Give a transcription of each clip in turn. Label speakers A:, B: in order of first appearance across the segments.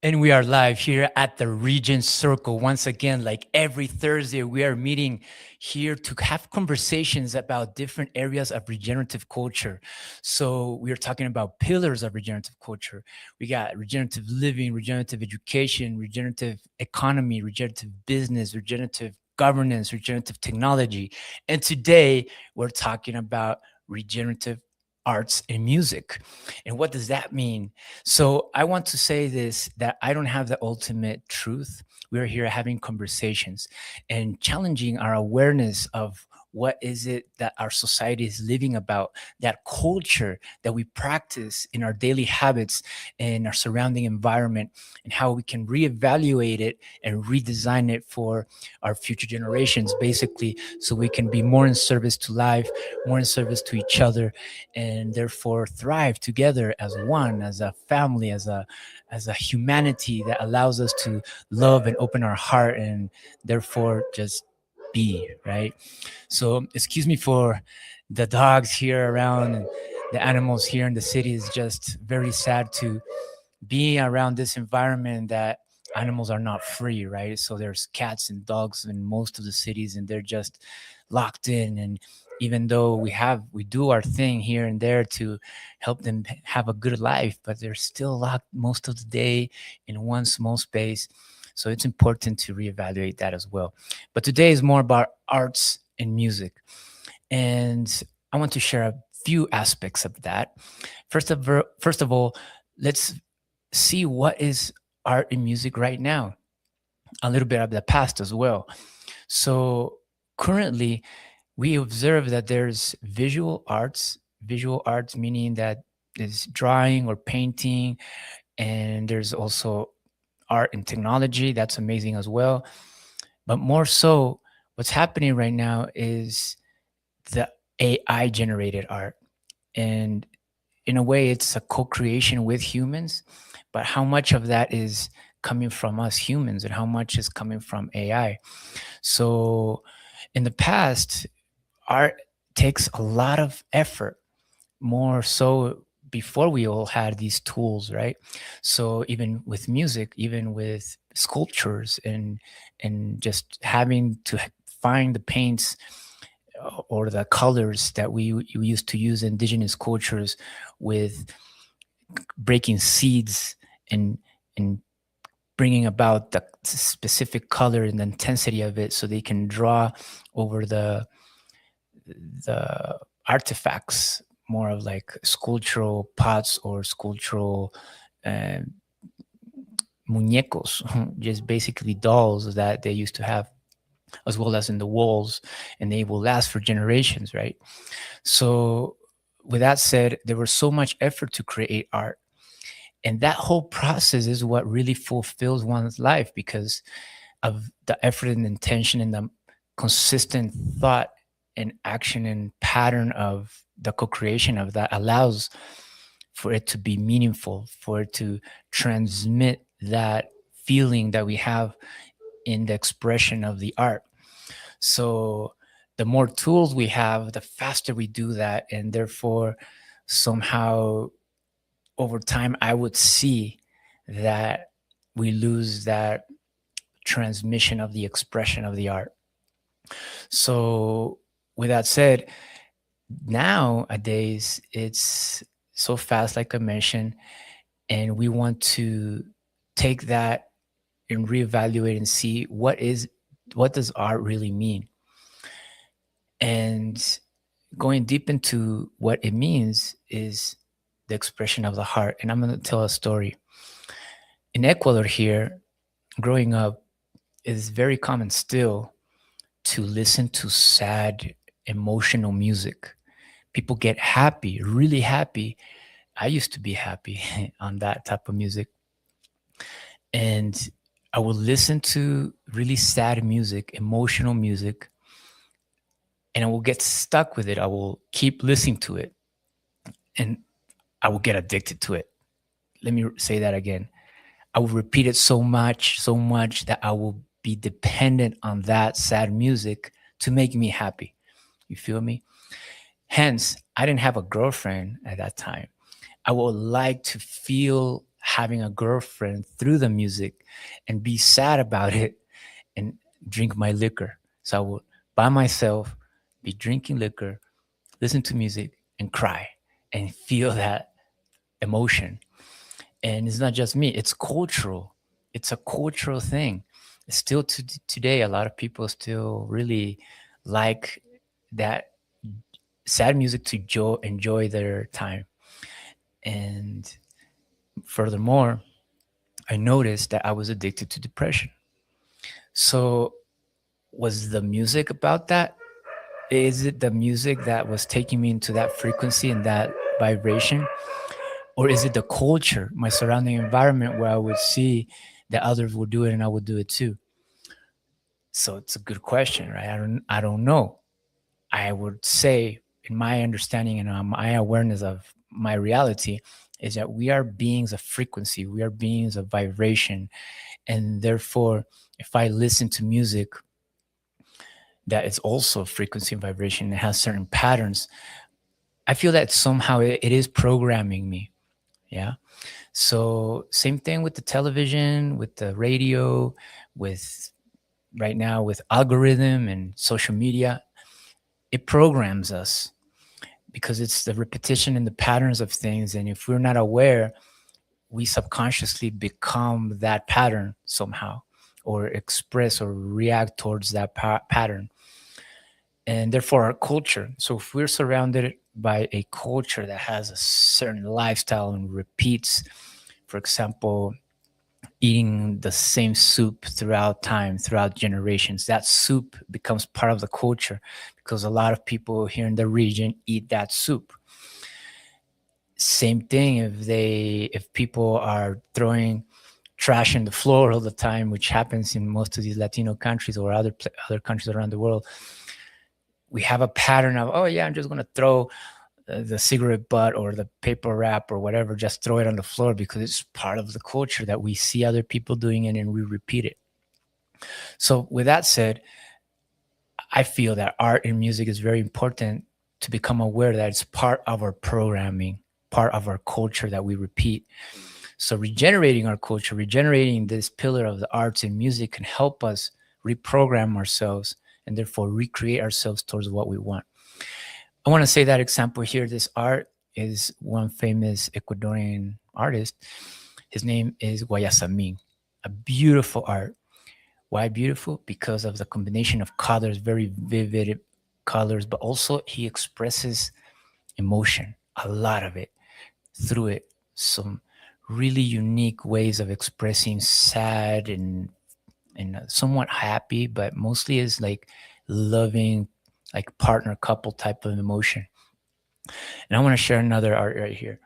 A: And we are live here at the Regen Circle. Once again, like every Thursday, we are meeting here to have conversations about different areas of regenerative culture. So, we are talking about pillars of regenerative culture. We got regenerative living, regenerative education, regenerative economy, regenerative business, regenerative governance, regenerative technology. And today, we're talking about regenerative arts and music. And what does that mean? So I want to say this that I don't have the ultimate truth. We're here having conversations and challenging our awareness of what is it that our society is living about, that culture that we practice in our daily habits and our surrounding environment, and how we can reevaluate it and redesign it for our future generations, basically, so we can be more in service to life, more in service to each other, and therefore thrive together as one, as a family, as a humanity that allows us to love and open our heart, and therefore just be right. So excuse me for the dogs here around, and the animals here in the city. Is just very sad to be around this environment that animals are not free, right? So there's cats and dogs in most of the cities, and they're just locked in. And even though we do our thing here and there to help them have a good life, but they're still locked most of the day in one small space. So it's important to reevaluate that as well. But today is more about arts and music, and I want to share a few aspects of that. First of all, let's see what is art and music right now, a little bit of the past as well. So currently, we observe that there's visual arts meaning that is drawing or painting, and there's also art and technology. That's amazing as well. But more so, what's happening right now is the AI generated art. And in a way, it's a co-creation with humans, but how much of that is coming from us humans and how much is coming from AI? So in the past, art takes a lot of effort, more so before we all had these tools, right? So even with music, even with sculptures, and just having to find the paints or the colors that we used to use in indigenous cultures, with breaking seeds and bringing about the specific color and the intensity of it, so they can draw over the artifacts, more of like sculptural pots or sculptural uh, muñecos, just basically dolls that they used to have, as well as in the walls, and they will last for generations, right? So with that said, there was so much effort to create art, and that whole process is what really fulfills one's life, because of the effort and intention and the consistent thought and action and pattern of the co-creation of that allows for it to be meaningful, for it to transmit that feeling that we have in the expression of the art. So the more tools we have, the faster we do that, and therefore somehow over time I would see that we lose that transmission of the expression of the art. So, with that said, nowadays it's so fast, like I mentioned, and we want to take that and reevaluate and see what does art really mean, and going deep into what it means is the expression of the heart. And I'm going to tell a story. In Ecuador, here, growing up, is very common still to listen to sad, emotional music. People get happy, really happy. I used to be happy on that type of music. And I would listen to really sad music, emotional music, and I will get stuck with it. I will keep listening to it, and I will get addicted to it. Let me say that again. I will repeat it so much that I will be dependent on that sad music to make me happy. You feel me? Hence, I didn't have a girlfriend at that time. I would like to feel having a girlfriend through the music and be sad about it and drink my liquor. So I would by myself be drinking liquor, listen to music, and cry and feel that emotion. And it's not just me, it's cultural. It's a cultural thing. Still today, a lot of people still really like that sad music to enjoy their time. And furthermore, I noticed that I was addicted to depression. So, was the music about that? Is it the music that was taking me into that frequency and that vibration? Or is it the culture, my surrounding environment, where I would see that others would do it and I would do it too? So it's a good question, right? I don't know. I would say, in my understanding and my awareness of my reality, is that we are beings of frequency, we are beings of vibration. And therefore, if I listen to music that is also frequency and vibration, it has certain patterns, I feel that somehow it is programming me. Yeah. So, same thing with the television, with the radio, with right now with algorithm and social media. It programs us because it's the repetition and the patterns of things. And if we're not aware, we subconsciously become that pattern somehow, or express or react towards that pattern. And therefore, our culture. So, if we're surrounded by a culture that has a certain lifestyle and repeats, for example, eating the same soup throughout time, throughout generations, that soup becomes part of the culture because a lot of people here in the region eat that soup. Same thing if people are throwing trash in the floor all the time, which happens in most of these Latino countries or other countries around the world. We have a pattern of, oh yeah, I'm just going to throw the cigarette butt or the paper wrap or whatever, just throw it on the floor because it's part of the culture that we see other people doing it and we repeat it. So with that said, I feel that art and music is very important to become aware that it's part of our programming, part of our culture that we repeat. So regenerating our culture, regenerating this pillar of the arts and music can help us reprogram ourselves and therefore recreate ourselves towards what we want. I want to say that example here. This art is one famous Ecuadorian artist. His name is Guayasamín. A beautiful art. Why beautiful? Because of the combination of colors, very vivid colors, but also he expresses emotion, a lot of it through it. Some really unique ways of expressing sad and somewhat happy, but mostly is like loving, like partner couple type of emotion. And I want to share another art right here.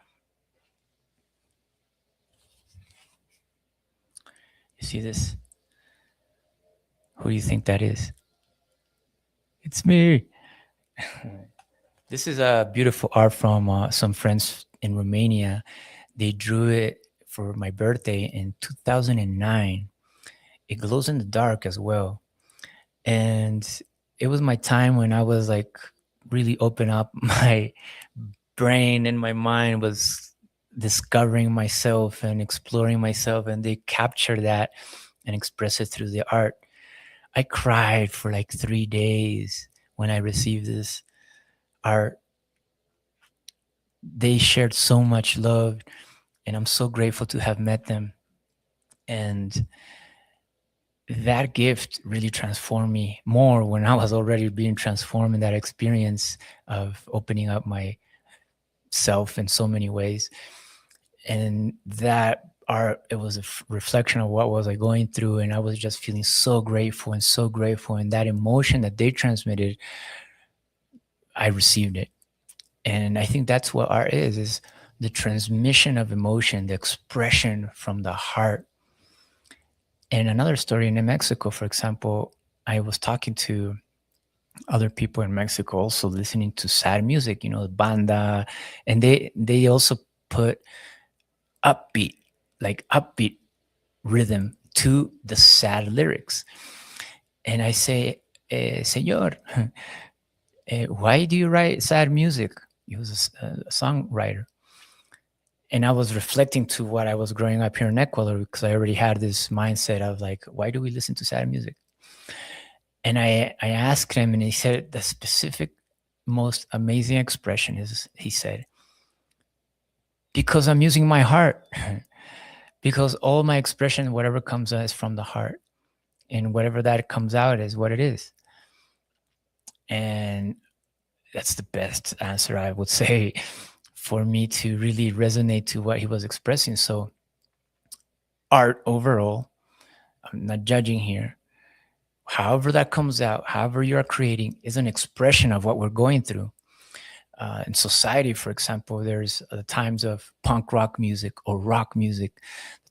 A: You see this? Who do you think that is? It's me. This is a beautiful art from some friends in Romania. They drew it for my birthday in 2009. It glows in the dark as well. And it was my time when I was like really open up my brain and my mind was discovering myself and exploring myself, and they capture that and express it through the art. I cried for like 3 days when I received this art. They shared so much love, and I'm so grateful to have met them. And that gift really transformed me more when I was already being transformed in that experience of opening up myself in so many ways. And that art, it was a reflection of what was I going through, and I was just feeling so grateful and so grateful. And that emotion that they transmitted, I received it. And I think that's what art is the transmission of emotion, the expression from the heart. And another story in Mexico, for example, I was talking to other people in Mexico also listening to sad music, banda, and they also put upbeat, like upbeat rhythm to the sad lyrics. And I say, Señor, why do you write sad music? He was a songwriter. And I was reflecting to what I was growing up here in Ecuador, because I already had this mindset of like, why do we listen to sad music? And I asked him, and he said the specific, most amazing expression is, he said, because I'm using my heart. Because all my expression, whatever comes out, is from the heart. And whatever that comes out is what it is. And that's the best answer, I would say, for me to really resonate to what he was expressing. So art overall, I'm not judging here. However that comes out, however you're creating, is an expression of what we're going through. In society, for example, there's times of punk rock music or rock music,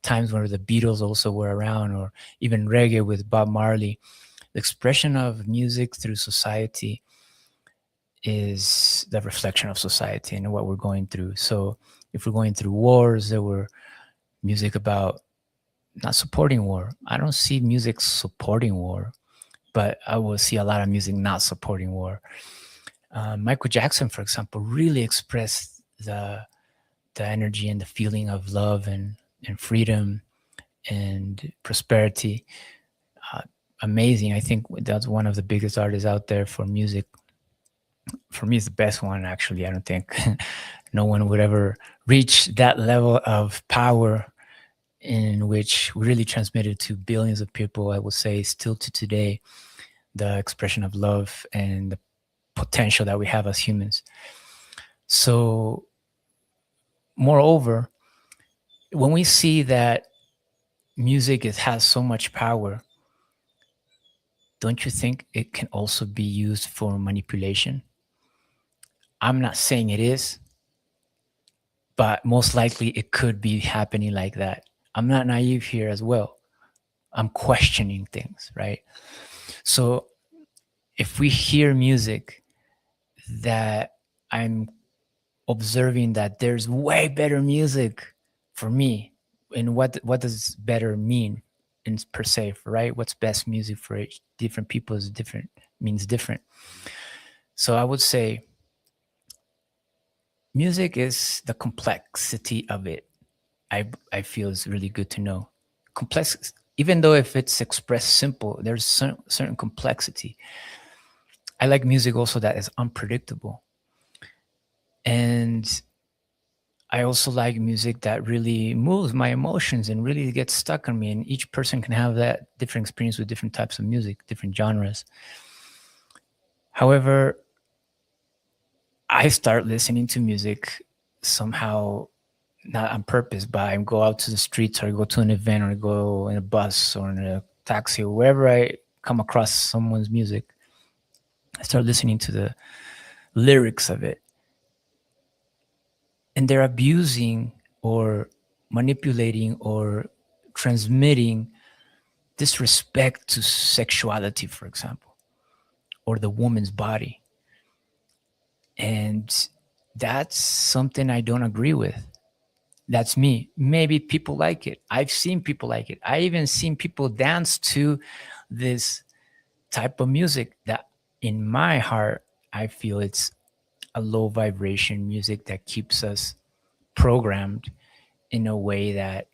A: times where the Beatles also were around, or even reggae with Bob Marley. The expression of music through society is the reflection of society and what we're going through. So if we're going through wars, there were music about not supporting war. I don't see music supporting war, but I will see a lot of music not supporting war. Michael Jackson, for example, really expressed the energy and the feeling of love and freedom and prosperity. Uh, Amazing. I think that's one of the biggest artists out there for music. For me, it's the best one, actually. I don't think no one would ever reach that level of power in which we really transmitted to billions of people. I would say still to today, the expression of love and the potential that we have as humans. So, moreover, when we see that music has so much power, don't you think it can also be used for manipulation? I'm not saying it is, but most likely it could be happening like that. I'm not naive here as well. I'm questioning things, right? So if we hear music that I'm observing that there's way better music for me, and what does better mean in per se, right? What's best music for each different people is different, means different. So I would say music is the complexity of it. I feel is really good to know. Complex, even though if it's expressed simple, there's certain complexity. I like music also that is unpredictable. And I also like music that really moves my emotions and really gets stuck on me. And each person can have that different experience with different types of music, different genres. However, I start listening to music somehow not on purpose, but I go out to the streets, or I go to an event, or I go in a bus or in a taxi, or wherever I come across someone's music. I start listening to the lyrics of it. And they're abusing or manipulating or transmitting disrespect to sexuality, for example, or the woman's body. And that's something I don't agree with. That's me. Maybe people like it. I've seen people like it. I even seen people dance to this type of music that in my heart, I feel it's a low vibration music that keeps us programmed in a way that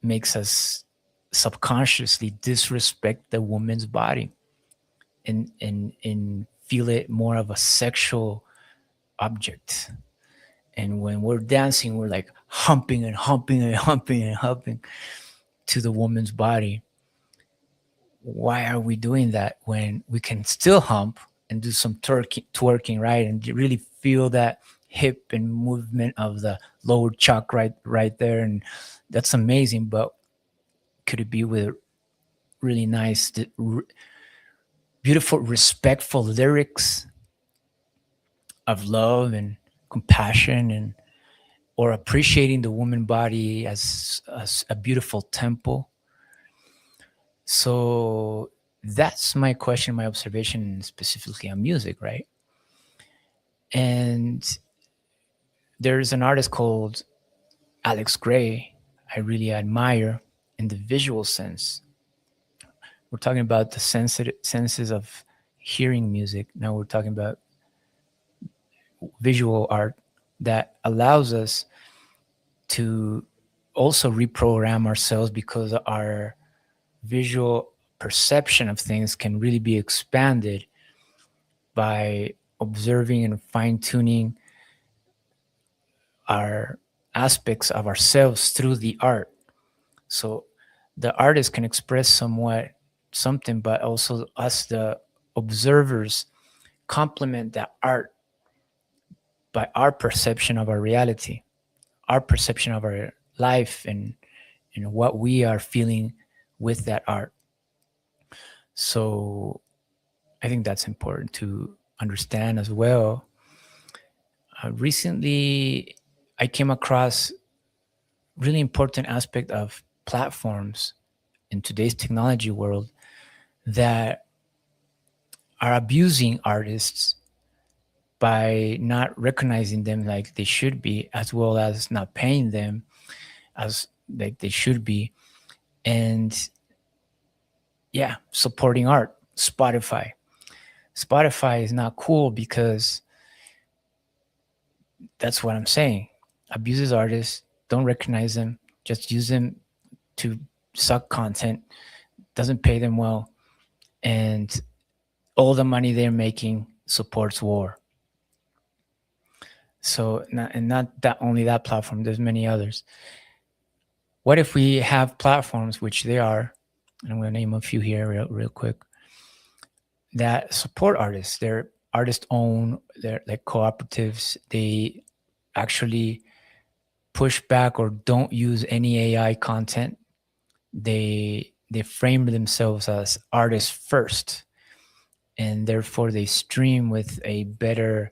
A: makes us subconsciously disrespect the woman's body and feel it more of a sexual object. And when we're dancing, we're like humping and humping and humping and humping to the woman's body. Why are we doing that when we can still hump and do some twerking, right? And you really feel that hip and movement of the lower chuck right there. And that's amazing. But could it be with really nice, beautiful, respectful lyrics of love and compassion, and or appreciating the woman body as a beautiful temple? So that's my question, my observation specifically on music, right? And there's an artist called Alex Gray I really admire in the visual sense. We're talking about the senses of hearing music. Now we're talking about visual art that allows us to also reprogram ourselves, because our visual perception of things can really be expanded by observing and fine-tuning our aspects of ourselves through the art. So the artist can express something, but also us, the observers, complement that art by our perception of our reality, our perception of our life, and what we are feeling with that art. So I think that's important to understand as well. Recently, I came across really important aspect of platforms in today's technology world that are abusing artists by not recognizing them like they should be, as well as not paying them as like they should be. And yeah, supporting art. Spotify is not cool because that's what I'm saying. Abuses artists, don't recognize them, just use them to suck content, doesn't pay them well, and all the money they're making supports war. So, not that only that platform, there's many others. What if we have platforms, which they are, and I'm going to name a few here real quick, that support artists? They're artist owned, they're like cooperatives. They actually push back or don't use any AI content. They frame themselves as artists first, and therefore they stream with a better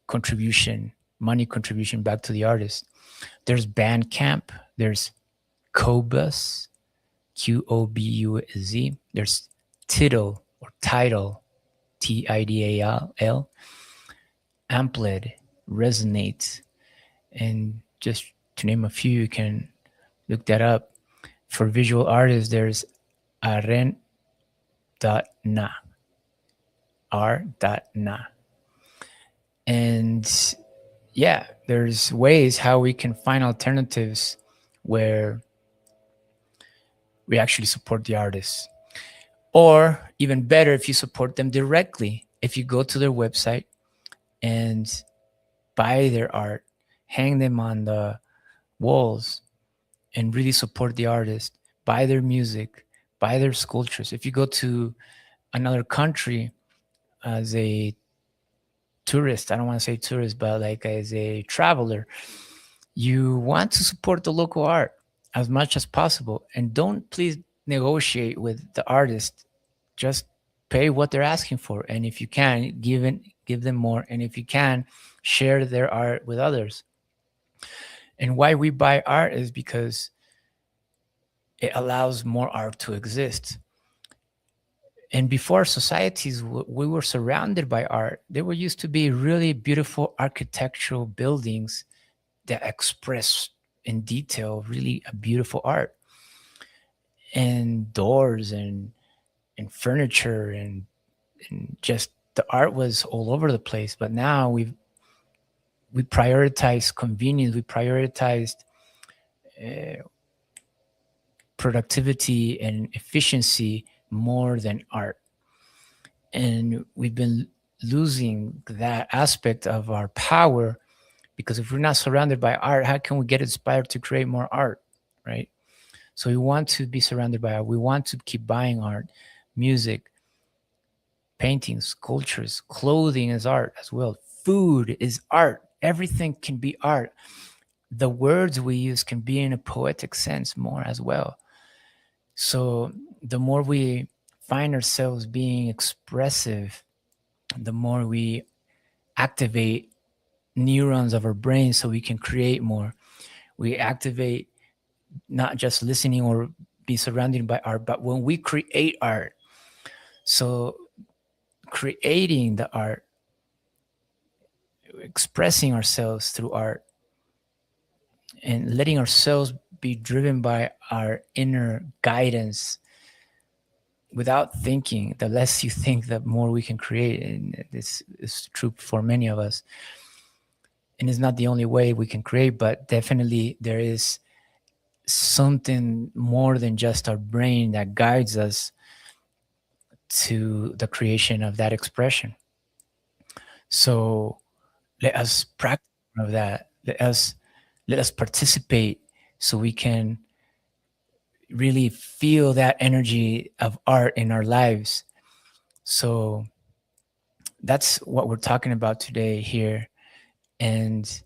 A: contribution, money contribution back to the artist. There's Bandcamp, there's Qobuz, Qobuz. There's Tidal or Tidal, Tidal, Ampled, Resonate, and just to name a few, you can look that up. For visual artists, there's aren.na, r.na. And yeah, there's ways how we can find alternatives where we actually support the artists. Or even better, if you support them directly, if you go to their website and buy their art, hang them on the walls, and really support the artist, buy their music, buy their sculptures. If you go to another country as a tourist, I don't want to say tourist, but like as a traveler, you want to support the local art as much as possible. And don't please negotiate with the artist. Just pay what they're asking for. And if you can, give them more. And if you can, share their art with others. And why we buy art is because it allows more art to exist. And before societies, we were surrounded by art. There were used to be really beautiful architectural buildings that express in detail really a beautiful art, and doors and furniture and just the art was all over the place. But now we prioritize convenience, we prioritized uh, productivity and efficiency more than art, and we've been losing that aspect of our power, because if we're not surrounded by art, how can we get inspired to create more art, right? So we want to be surrounded by art. We want to keep buying art, music, paintings, sculptures, clothing is art as well. Food is art. Everything can be art. The words we use can be in a poetic sense more as well. So the more we find ourselves being expressive, the more we activate neurons of our brain so we can create more. We activate not just listening or be surrounded by art, but when we create art. So creating the art, expressing ourselves through art, and letting ourselves be driven by our inner guidance without thinking. The less you think, the more we can create. And this is true for many of us. And it's not the only way we can create, but definitely there is something more than just our brain that guides us to the creation of that expression. So let us practice more of that. Let us participate so we can really feel that energy of art in our lives. So that's what we're talking about today here. And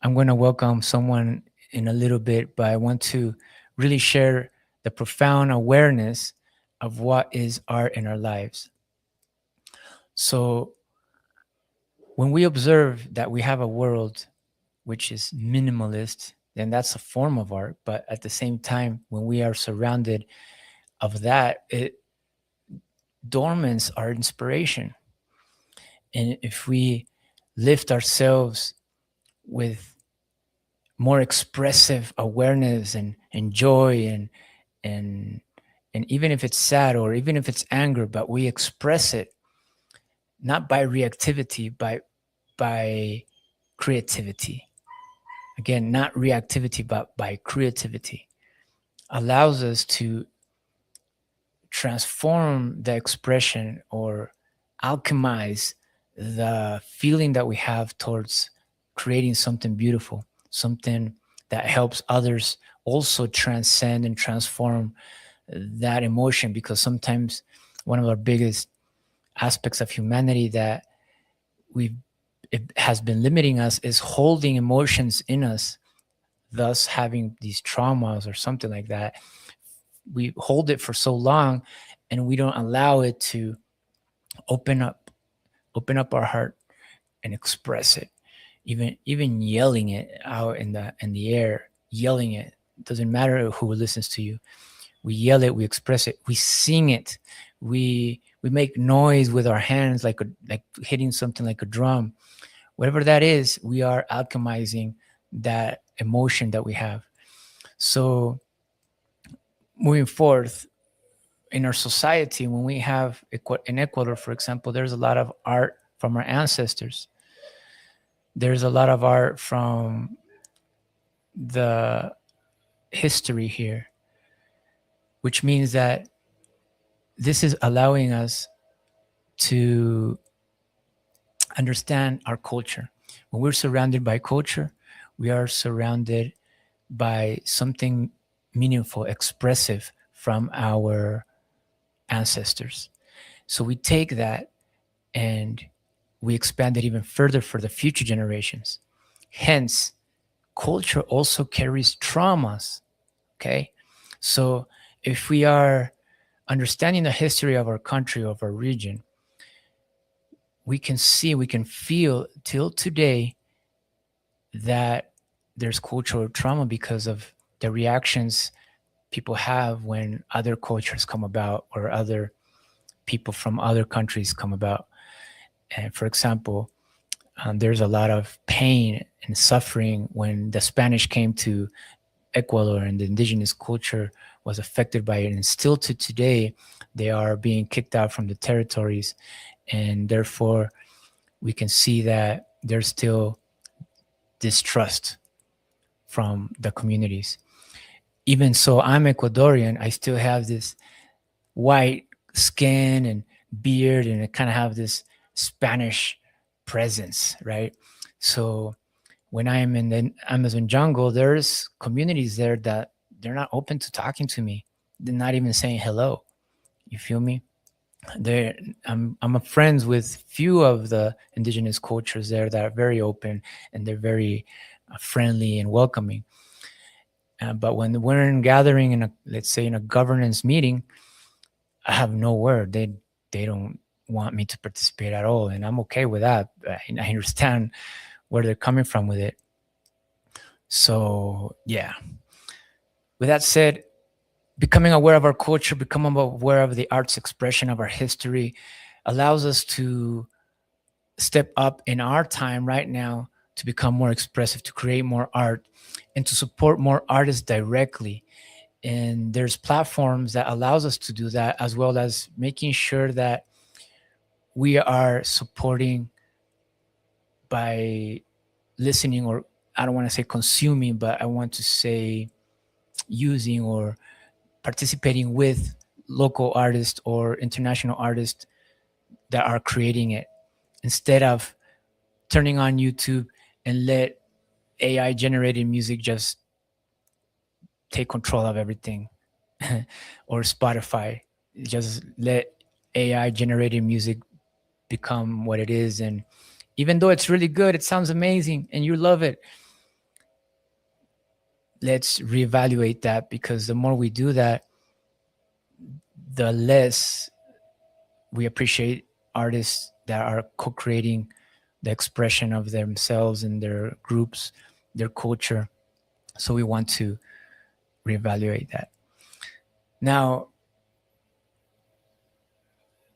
A: I'm going to welcome someone in a little bit, but I want to really share the profound awareness of what is art in our lives. So when we observe that we have a world which is minimalist, then that's a form of art. But at the same time, when we are surrounded of that, it dormants our inspiration. And if we lift ourselves with more expressive awareness and joy and and even if it's sad or even if it's anger, but we express it not by reactivity, by creativity. Again, not reactivity, but by creativity, allows us to transform the expression or alchemize the feeling that we have towards creating something beautiful, something that helps others also transcend and transform that emotion. Because sometimes one of our biggest aspects of humanity that we it has been limiting us is holding emotions in us, thus having these traumas or something like that. We hold it for so long and we don't allow it to open up open up our heart and express it. Even yelling it out in the air, yelling it, doesn't matter who listens to you. We yell it, we express it, we sing it, we make noise with our hands, like hitting something like a drum. Whatever that is, we are alchemizing that emotion that we have. So moving forth in our society, when we have in Ecuador, for example, there's a lot of art from our ancestors. There's a lot of art from the history here, which means that this is allowing us to understand our culture. When we're surrounded by culture, we are surrounded by something meaningful, expressive from our ancestors. So we take that and we expand it even further for the future generations. Hence, culture also carries traumas. Okay. So if we are understanding the history of our country, of our region, we can see, we can feel till today that there's cultural trauma because of the reactions people have when other cultures come about or other people from other countries come about. And for example, there's a lot of pain and suffering when the Spanish came to Ecuador and the indigenous culture was affected by it. And still to today, they are being kicked out from the territories. And therefore, we can see that there's still distrust from the communities. Even so, I'm Ecuadorian, I still have this white skin and beard, and I kind of have this Spanish presence, right? So when I am in the Amazon jungle, there's communities there that they're not open to talking to me. They're not even saying hello. You feel me? They're, I'm friends with few of the indigenous cultures there that are very open and they're very friendly and welcoming. But when we're in gathering in a, let's say in a governance meeting, I have no word. They don't want me to participate at all, and I'm okay with that. I understand where they're coming from with it. So yeah. With that said, becoming aware of our culture, becoming aware of the arts expression of our history, allows us to step up in our time right now to become more expressive, to create more art, and to support more artists directly. And there's platforms that allows us to do that, as well as making sure that we are supporting by listening, or I don't want to say consuming, but I want to say using or participating with local artists or international artists that are creating it, instead of turning on YouTube and let AI generated music just take control of everything. Or Spotify, just let AI generated music become what it is. And even though it's really good, it sounds amazing and you love it, let's reevaluate that, because the more we do that, the less we appreciate artists that are co-creating the expression of themselves and their groups, their culture. So we want to reevaluate that. Now,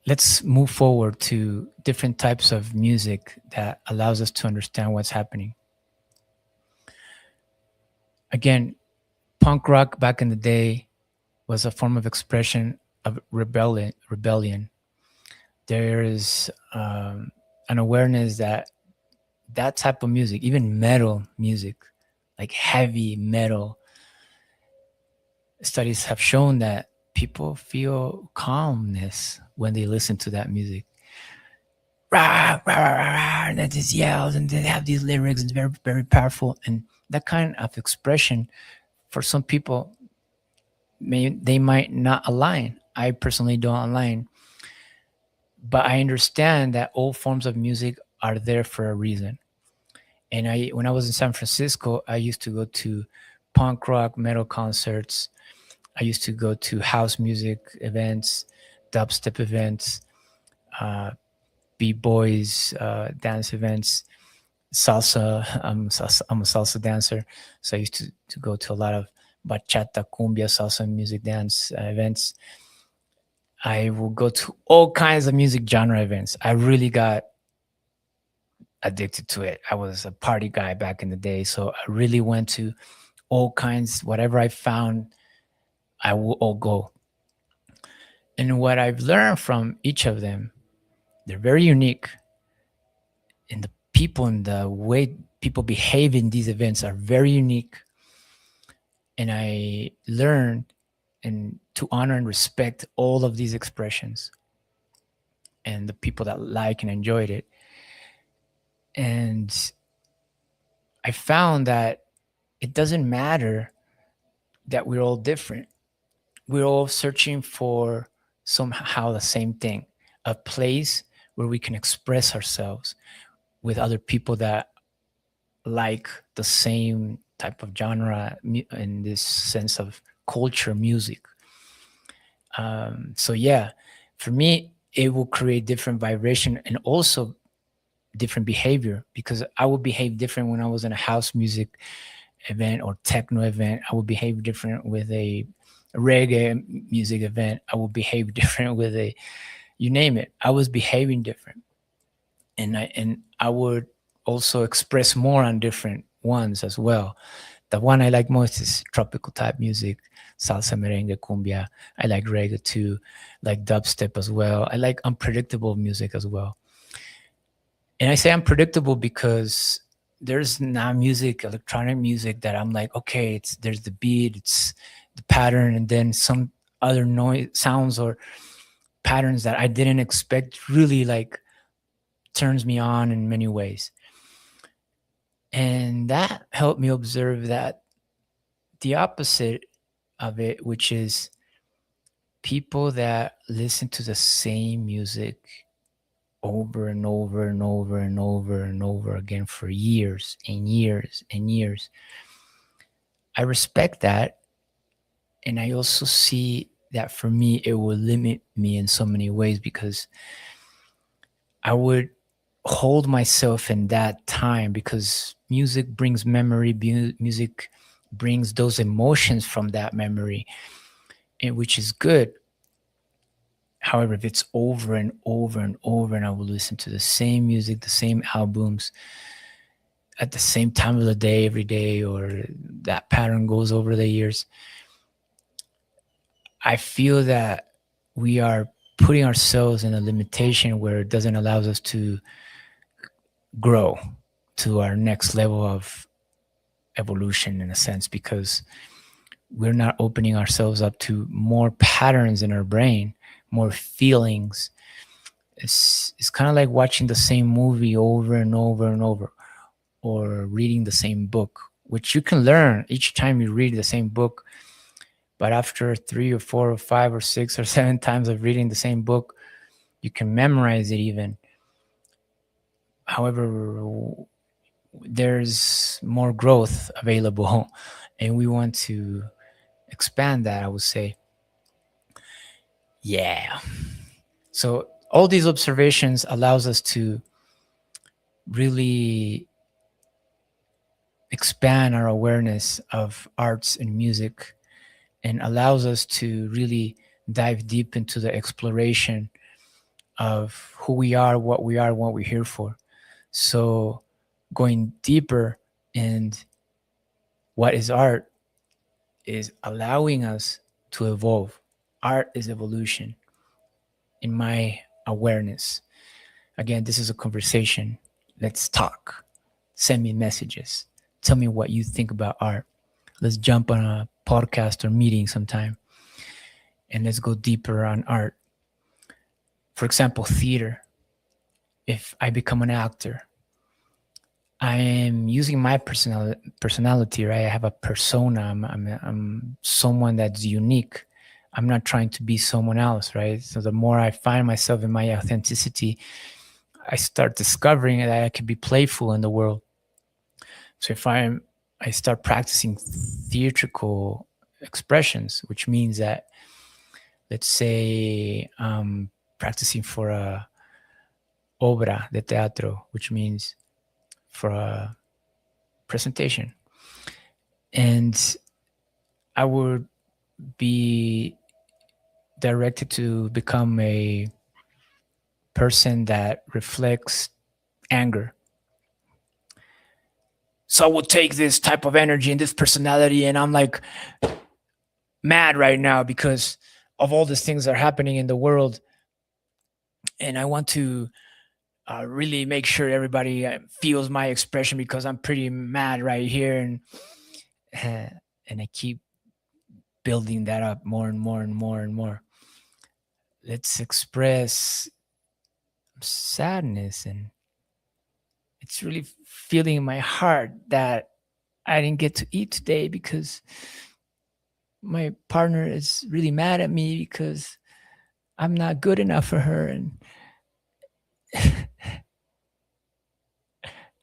A: let's move forward to different types of music that allows us to understand what's happening. Again, punk rock back in the day was a form of expression of rebellion. There is an awareness that that type of music, even metal music, like heavy metal, studies have shown that people feel calmness when they listen to that music. Rah, rah, rah, rah, rah, and that just yells, and they have these lyrics, and it's very, very powerful. And that kind of expression, for some people, they might not align. I personally don't align, but I understand that all forms of music are there for a reason. And when I was in San Francisco, I used to go to punk rock metal concerts. I used to go to house music events, dubstep events, uh, b-boys dance events, salsa. I'm a salsa dancer, so I used to go to a lot of bachata, cumbia, salsa music dance events. I will go to all kinds of music genre events. I really got addicted to it. I was a party guy back in the day, so I really went to all kinds. Whatever I found, I will all go. And what I've learned from each of them, they're very unique. And the people and the way people behave in these events are very unique. And I learned and to honor and respect all of these expressions and the people that like and enjoyed it. And I found that it doesn't matter that we're all different. We're all searching for somehow the same thing, a place where we can express ourselves with other people that like the same type of genre in this sense of culture, music. So yeah, for me, it will create different vibration and also different behavior, because I would behave different when I was in a house music event or techno event. I would behave different with a reggae music event. I would behave different with a, you name it. I was behaving different, and I would also express more on different ones as well. The one I like most is tropical type music, salsa, merengue, cumbia. I like reggae too, like dubstep as well. I like unpredictable music as well. And I say unpredictable because there's now music, electronic music, that I'm like, okay, there's the beat, it's the pattern, and then some other noise sounds or patterns that I didn't expect really like turns me on in many ways. And that helped me observe that the opposite of it, which is people that listen to the same music over and over and over and over and over again for years and years and years. I respect that. And I also see that for me, it will limit me in so many ways, because I would hold myself in that time, because music brings memory, music brings those emotions from that memory, and which is good. However, if it's over and over and over, and I will listen to the same music, the same albums at the same time of the day, every day, or that pattern goes over the years, I feel that we are putting ourselves in a limitation where it doesn't allow us to grow. to our next level of evolution, in a sense, because we're not opening ourselves up to more patterns in our brain, more feelings. It's kind of like watching the same movie over and over and over, or reading the same book, which you can learn each time you read the same book. But after 3 or 4 or 5 or 6 or 7 times of reading the same book, you can memorize it even. However, there's more growth available, and we want to expand that, I would say. Yeah. So all these observations allows us to really expand our awareness of arts and music, and allows us to really dive deep into the exploration of who we are, what we're here for. So going deeper in what is art is allowing us to evolve. Art is evolution, in my awareness. Again, this is a conversation. Let's talk. Send me messages. Tell me what you think about art. Let's jump on a podcast or meeting sometime, and let's go deeper on art. For example, theater. If I become an actor, I am using my personality, right? I have a persona. I'm someone that's unique. I'm not trying to be someone else, right? So the more I find myself in my authenticity, I start discovering that I can be playful in the world. So if I start practicing theatrical expressions, which means that, let's say, practicing for a obra de teatro, which means for a presentation, and I would be directed to become a person that reflects anger. So I would take this type of energy and this personality, and I'm like mad right now because of all these things that are happening in the world, and I want to really make sure everybody feels my expression because I'm pretty mad right here, and I keep building that up more and more and more and more. Let's express sadness, and it's really feeling in my heart that I didn't get to eat today because my partner is really mad at me because I'm not good enough for her, and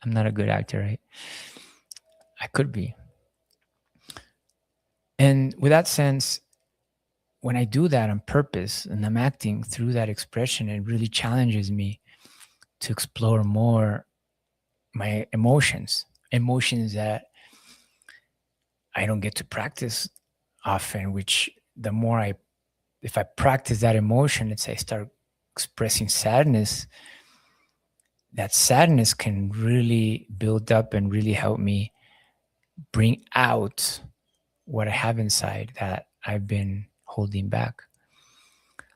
A: I'm not a good actor, right? I could be. And with that sense, when I do that on purpose and I'm acting through that expression, it really challenges me to explore more my emotions that I don't get to practice often, which the more if I practice that emotion, let's say I start expressing sadness, that sadness can really build up and really help me bring out what I have inside that I've been holding back.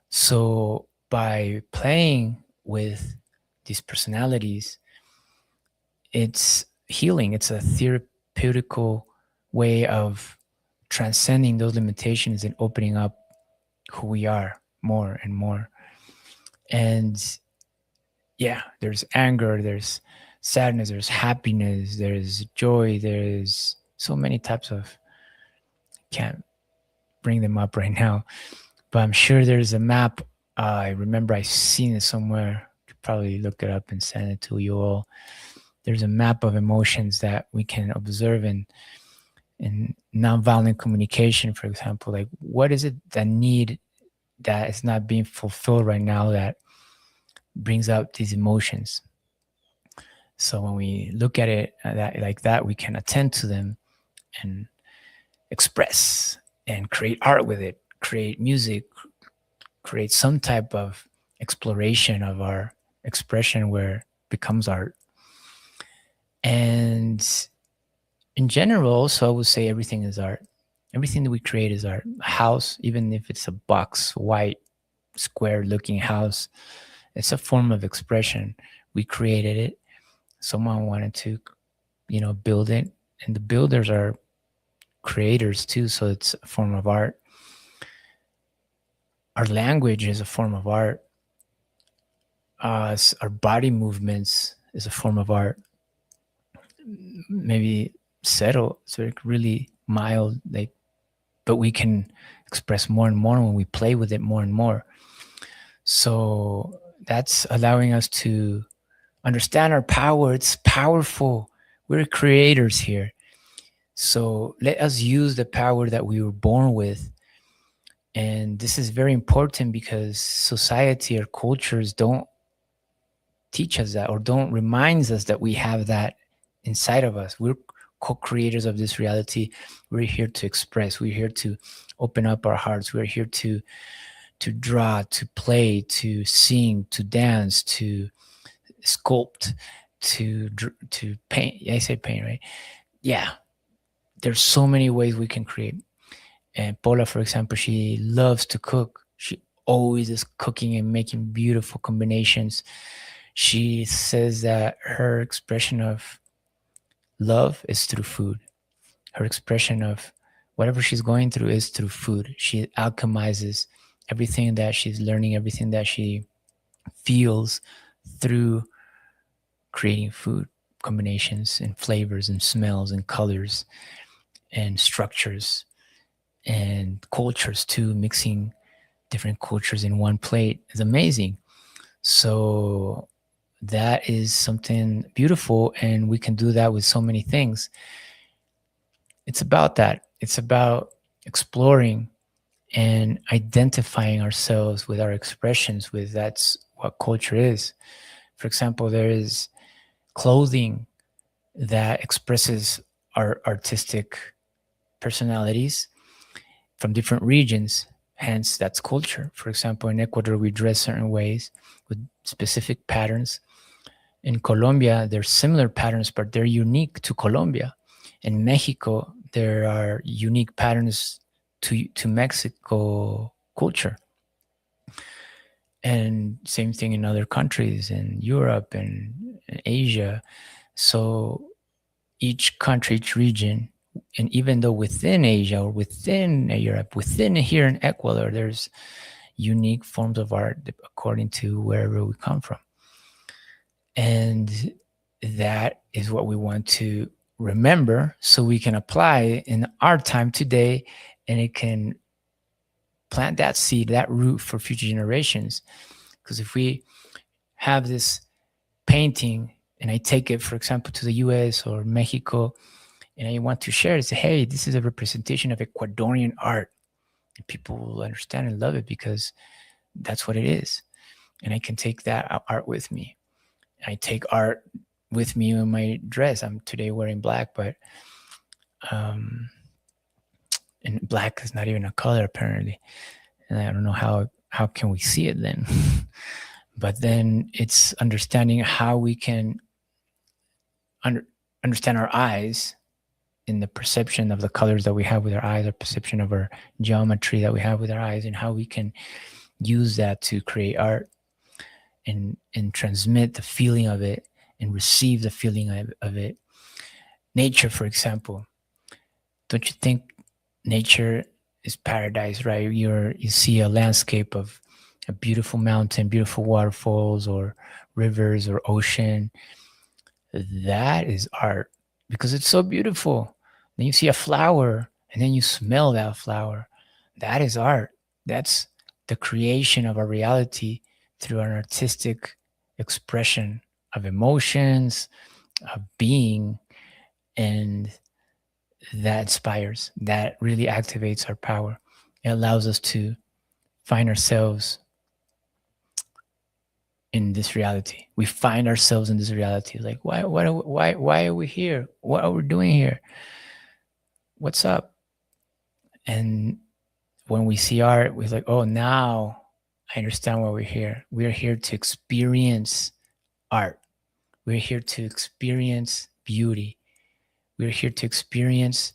A: So by playing with these personalities, it's healing. It's a therapeutical way of transcending those limitations and opening up who we are more and more. And yeah, there's anger, there's sadness, there's happiness, there's joy, there's so many types of, can't bring them up right now, but I'm sure there's a map. I remember I seen it somewhere. Could probably look it up and send it to you all. There's a map of emotions that we can observe in nonviolent communication, for example. Like, what is it that need that is not being fulfilled right now that brings out these emotions? So when we look at it like that, we can attend to them and express and create art with it, create music, create some type of exploration of our expression where it becomes art. And in general, also, I would say everything is art. Everything that we create is art. A house, even if it's a box, white, square looking house, it's a form of expression. We created it, Someone wanted to, build it, and the builders are creators too, so it's a form of art. Our language is a form of art. Our body movements is a form of art. Maybe subtle, so like really mild, like, but we can express more and more when we play with it more and more. So that's allowing us to understand our power. It's powerful. We're creators here. So let us use the power that we were born with. And this is very important because society or cultures don't teach us that, or don't remind us that we have that inside of us. We're co-creators of this reality. We're here to express. We're here to open up our hearts. We're here to draw, to play, to sing, to dance, to sculpt, to paint. I say paint, right? Yeah, there's so many ways we can create. And Paula, for example, she loves to cook. She always is cooking and making beautiful combinations. She says that her expression of love is through food. Her expression of whatever she's going through is through food. She alchemizes everything that she's learning, everything that she feels through creating food combinations and flavors and smells and colors and structures and cultures too. Mixing different cultures in one plate is amazing. So that is something beautiful, and we can do that with so many things. It's about that. It's about exploring and identifying ourselves with our expressions, with that's what culture is. For example, there is clothing that expresses our artistic personalities from different regions. Hence, that's culture. For example, in Ecuador, we dress certain ways with specific patterns. In Colombia, there's similar patterns, but they're unique to Colombia. In Mexico, there are unique patterns to Mexico culture. And same thing in other countries, in Europe and in Asia. So each country, each region, and even though within Asia or within Europe, within here in Ecuador, there's unique forms of art according to wherever we come from. And that is what we want to remember so we can apply in our time today, and it can plant that seed, that root for future generations. Because if we have this painting and I take it, for example, to the US or Mexico, and I want to share it, say, hey, this is a representation of Ecuadorian art. And people will understand and love it because that's what it is. And I can take that art with me. I take art with me in my dress. I'm today wearing black, but and black is not even a color apparently. And I don't know how can we see it then. But then it's understanding how we can understand our eyes in the perception of the colors that we have with our eyes, our perception of our geometry that we have with our eyes, and how we can use that to create art and transmit the feeling of it and receive the feeling of it. Nature, for example, don't you think nature is paradise, right? You see a landscape of a beautiful mountain, beautiful waterfalls or rivers or ocean. That is art because it's so beautiful. Then you see a flower and then you smell that flower. That is art. That's the creation of our reality through an artistic expression of emotions, of being, and that inspires, that really activates our power. It allows us to find ourselves in this reality. We find ourselves in this reality. Like, why are we here? What are we doing here? What's up? And when we see art, we're like, oh, now I understand why we're here. We're here to experience art. We're here to experience beauty. We're here to experience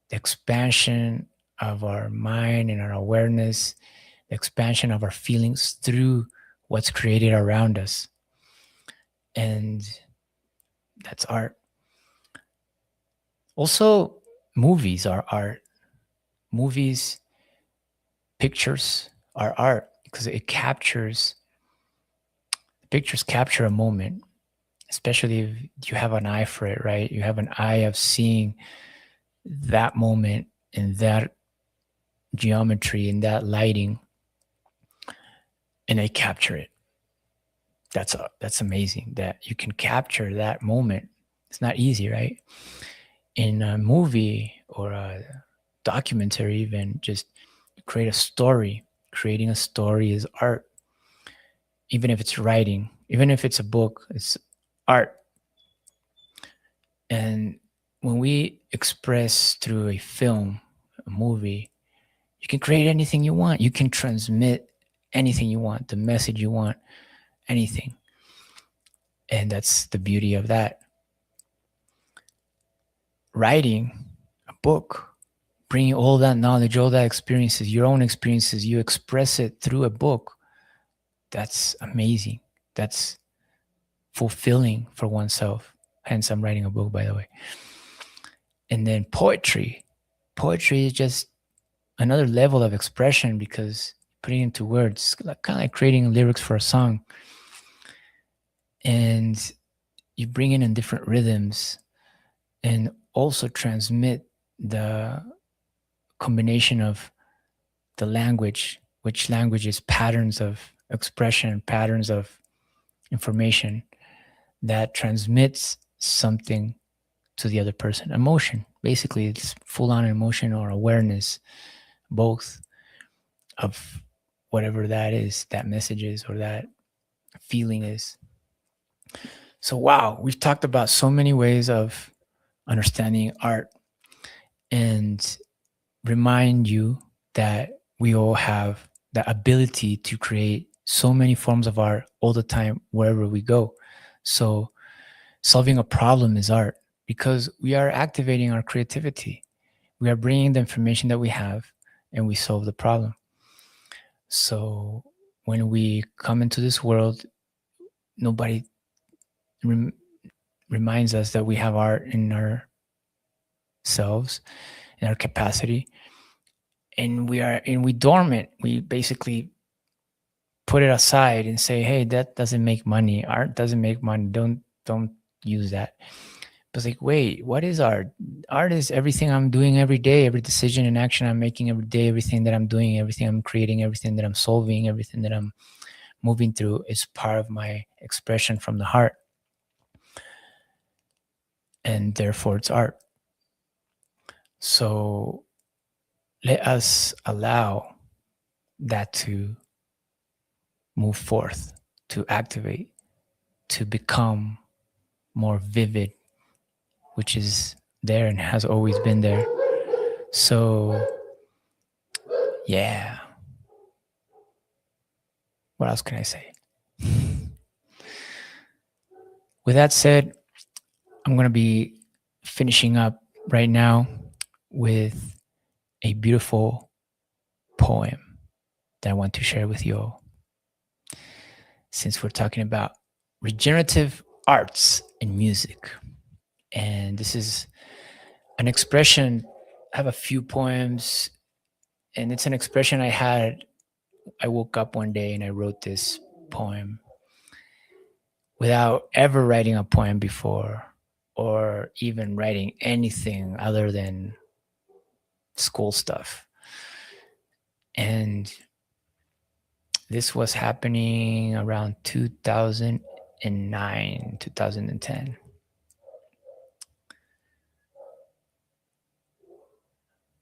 A: the expansion of our mind and our awareness, the expansion of our feelings through what's created around us. And That's art. Also, movies are art. Movies, pictures are art because pictures capture a moment, especially if you have an eye for it, right? You have an eye of seeing that moment in that geometry, in that lighting, and they capture it. That's amazing that you can capture that moment. It's not easy, right? In a movie or a documentary, even just create a story. Creating a story is art. Even if it's writing, even if it's a book, it's art. And when we express through a film, a movie, you can create anything you want. You can transmit anything you want, the message you want, anything. And that's the beauty of that. Writing a book, bringing all that knowledge, all that experiences, your own experiences, you express it through a book. That's amazing. That's fulfilling for oneself. Hence, I'm writing a book, by the way. And then poetry. Poetry is just another level of expression because putting into words, kind of like creating lyrics for a song. And you bring in different rhythms and also transmit the combination of the language, which language is patterns of expression, patterns of information that transmits something to the other person. Emotion, basically, it's full on emotion or awareness, both of whatever that is, that message is, or that feeling is. So, wow, we've talked about so many ways of understanding art and remind you that we all have the ability to create so many forms of art all the time, wherever we go. So, solving a problem is art because we are activating our creativity. We are bringing the information that we have and we solve the problem. So, when we come into this world, nobody reminds us that we have art in ourselves, in our capacity, and we dormant. We basically put it aside and say, hey, that doesn't make money. Art doesn't make money. Don't use that. But it's like, wait, what is art? Art is everything I'm doing every day, every decision and action I'm making every day, everything that I'm doing, everything I'm creating, everything that I'm solving, everything that I'm moving through is part of my expression from the heart. And therefore it's art. So let us allow that to move forth, to activate, to become more vivid, which is there and has always been there. So, yeah. What else can I say? With that said, I'm going to be finishing up right now with a beautiful poem that I want to share with you all. Since we're talking about regenerative arts and music. And this is an expression. I have a few poems, and it's an expression I had. I woke up one day and I wrote this poem without ever writing a poem before or even writing anything other than school stuff. And this was happening around 2009, 2010.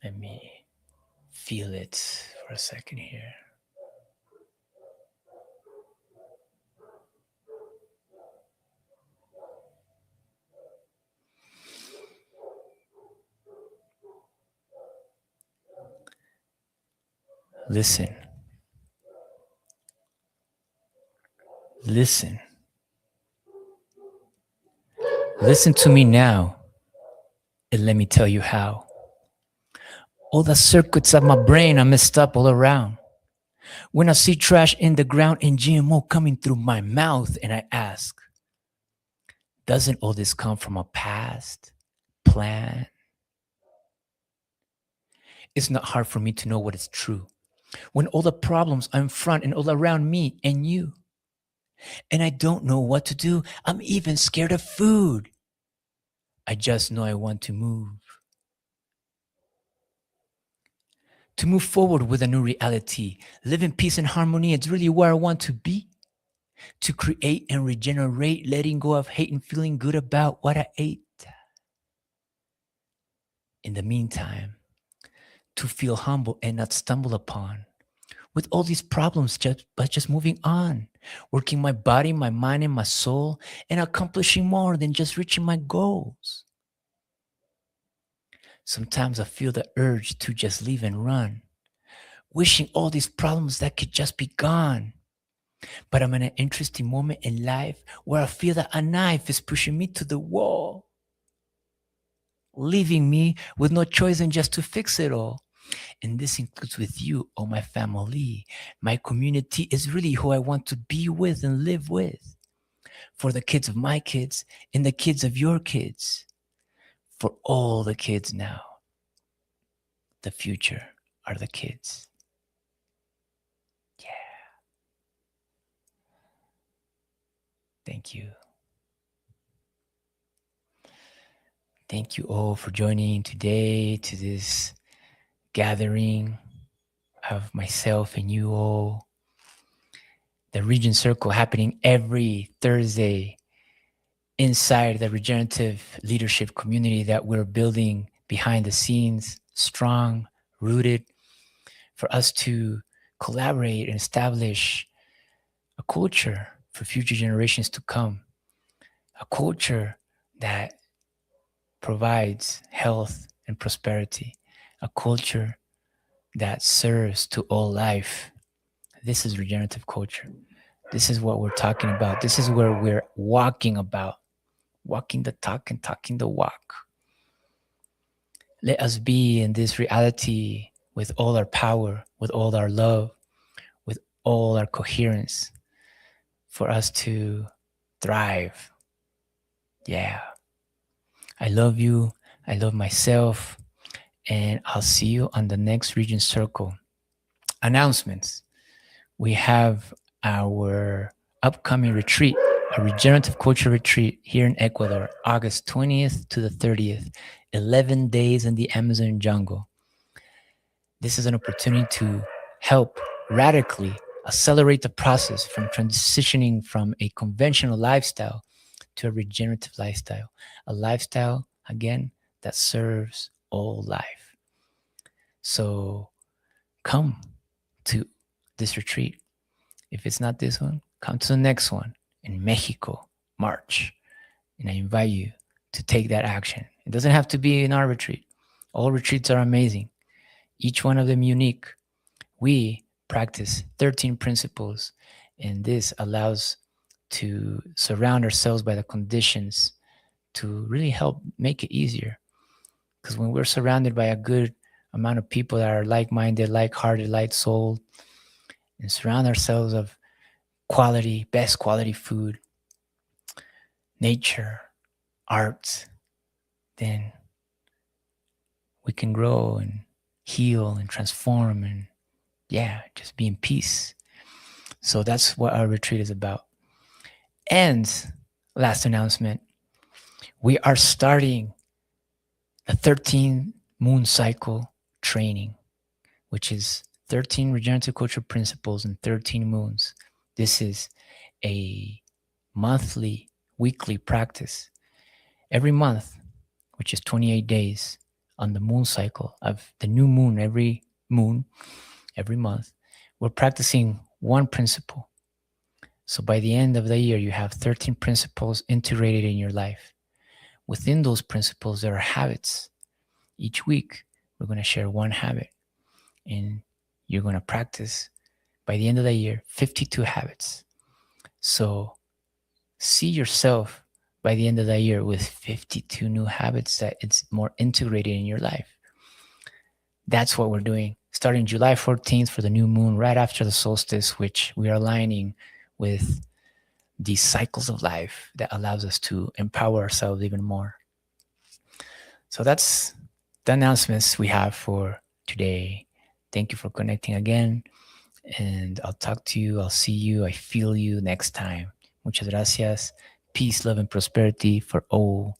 A: Let me feel it for a second here. Listen. Listen. Listen to me now, and let me tell you how. All the circuits of my brain are messed up all around. When I see trash in the ground and GMO coming through my mouth, and I ask, Doesn't all this come from a past plan? It's not hard for me to know what is true when all the problems are in front and all around me and you. And I don't know what to do. I'm even scared of food. I just know I want to move. To move forward with a new reality, live in peace and harmony. It's really where I want to be. To create and regenerate, letting go of hate and feeling good about what I ate. In the meantime, to feel humble and not stumble upon with all these problems, but just moving on, working my body, my mind, and my soul, and accomplishing more than just reaching my goals. Sometimes I feel the urge to just leave and run, wishing all these problems that could just be gone. But I'm in an interesting moment in life where I feel that a knife is pushing me to the wall, leaving me with no choice than just to fix it all. And this includes with you or my family. My community is really who I want to be with and live with. For the kids of my kids and the kids of your kids. For all the kids now. The future are the kids. Yeah. Thank you. Thank you all for joining today to this gathering of myself and you all. The Regen Circle happening every Thursday inside the regenerative leadership community that we're building behind the scenes, strong, rooted, for us to collaborate and establish a culture for future generations to come, a culture that provides health and prosperity, a culture that serves to all life. This is regenerative culture. This is what we're talking about. This is where we're walking about, walking the talk and talking the walk. Let us be in this reality with all our power, with all our love, with all our coherence for us to thrive. Yeah. I love you. I love myself. And I'll see you on the next Regen Circle. Announcements. We have our upcoming retreat, a regenerative culture retreat here in Ecuador, August 20th to the 30th, 11 days in the Amazon jungle. This is an opportunity to help radically accelerate the process from transitioning from a conventional lifestyle to a regenerative lifestyle, a lifestyle, again, that serves all life. So come to this retreat. If it's not this one, come to the next one in Mexico, March. And I invite you to take that action. It doesn't have to be in our retreat. All retreats are amazing, each one of them unique. We practice 13 principles, and this allows to surround ourselves by the conditions to really help make it easier. Because when we're surrounded by a good amount of people that are like-minded, like-hearted, like-souled, and surround ourselves of quality, best quality food, nature, art, then we can grow and heal and transform and just be in peace. So that's what our retreat is about. And last announcement, we are starting the 13 moon cycle training, which is 13 regenerative culture principles and 13 moons. This is a monthly, weekly practice every month, which is 28 days on the moon cycle of the new moon, every month. We're practicing one principle. So by the end of the year, you have 13 principles integrated in your life. Within those principles, there are habits. Each week, we're going to share one habit, and you're going to practice, by the end of the year, 52 habits. So see yourself by the end of the year with 52 new habits that it's more integrated in your life. That's what we're doing. Starting July 14th for the new moon, right after the solstice, which we are aligning with these cycles of life that allows us to empower ourselves even more. So that's the announcements we have for today. Thank you for connecting again. And I'll talk to you. I'll see you. I feel you next time. Muchas gracias. Peace, love, and prosperity for all